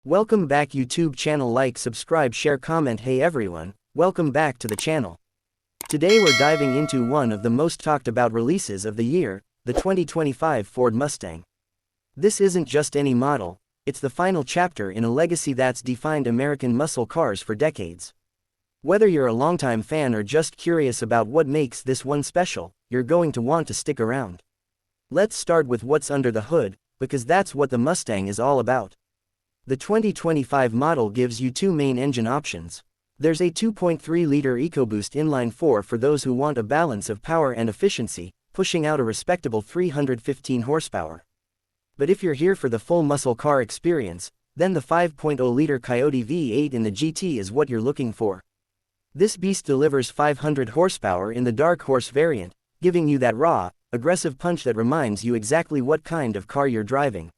Welcome back YouTube channel. Like, subscribe, share, comment. Hey everyone, welcome back to the channel. Today we're diving into one of the most talked about releases of the year, the 2025 Ford Mustang. This isn't just any model, it's the final chapter in a legacy that's defined American muscle cars for decades. Whether you're a longtime fan or just curious about what makes this one special, you're going to want to stick around. Let's start with what's under the hood, because that's what the Mustang is all about. The 2025 model gives you two main engine options. There's a 2.3-liter EcoBoost inline-4 for those who want a balance of power and efficiency, pushing out a respectable 315 horsepower. But if you're here for the full muscle car experience, then the 5.0-liter Coyote V8 in the GT is what you're looking for. This beast delivers 500 horsepower in the Dark Horse variant, giving you that raw, aggressive punch that reminds you exactly what kind of car you're driving.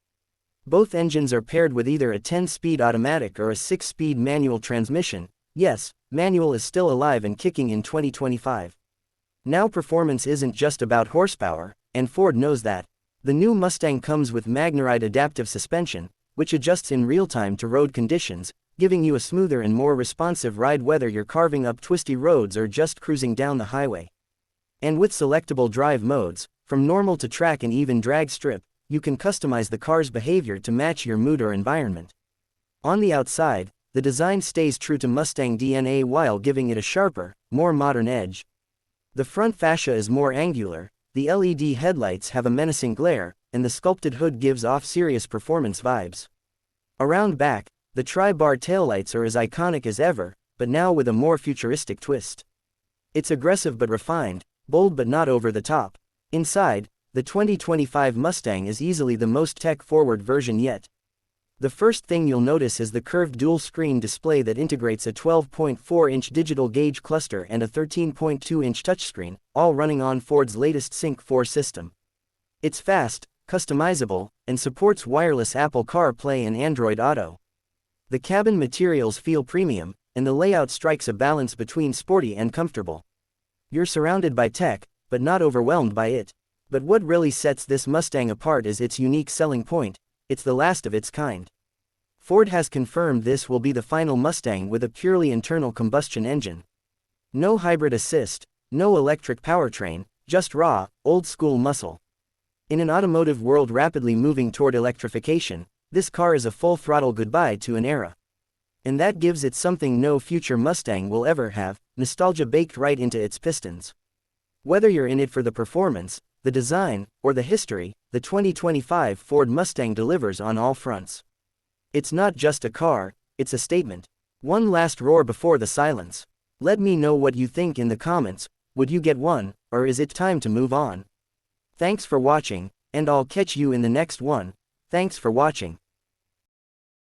Both engines are paired with either a 10-speed automatic or a 6-speed manual transmission. Yes, manual is still alive and kicking in 2025. Now performance isn't just about horsepower, and Ford knows that. The new Mustang comes with MagneRide adaptive suspension, which adjusts in real time to road conditions, giving you a smoother and more responsive ride whether you're carving up twisty roads or just cruising down the highway. And with selectable drive modes, from normal to track and even drag strip, you can customize the car's behavior to match your mood or environment. On the outside, the design stays true to Mustang DNA while giving it a sharper, more modern edge. The front fascia is more angular, the LED headlights have a menacing glare, and the sculpted hood gives off serious performance vibes. Around back, the tri-bar taillights are as iconic as ever, but now with a more futuristic twist. It's aggressive but refined, bold but not over the top. Inside, the 2025 Mustang is easily the most tech-forward version yet. The first thing you'll notice is the curved dual-screen display that integrates a 12.4-inch digital gauge cluster and a 13.2-inch touchscreen, all running on Ford's latest Sync 4 system. It's fast, customizable, and supports wireless Apple CarPlay and Android Auto. The cabin materials feel premium, and the layout strikes a balance between sporty and comfortable. You're surrounded by tech, but not overwhelmed by it. But what really sets this Mustang apart is its unique selling point: it's the last of its kind. Ford has confirmed this will be the final Mustang with a purely internal combustion engine. No hybrid assist, no electric powertrain, just raw, old-school muscle. In an automotive world rapidly moving toward electrification, this car is a full-throttle goodbye to an era. And that gives it something no future Mustang will ever have: nostalgia baked right into its pistons. Whether you're in it for the performance, the design, or the history, the 2025 Ford Mustang delivers on all fronts. It's not just a car, it's a statement. One last roar before the silence. Let me know what you think in the comments. Would you get one, or is it time to move on? Thanks for watching, and I'll catch you in the next one. Thanks for watching.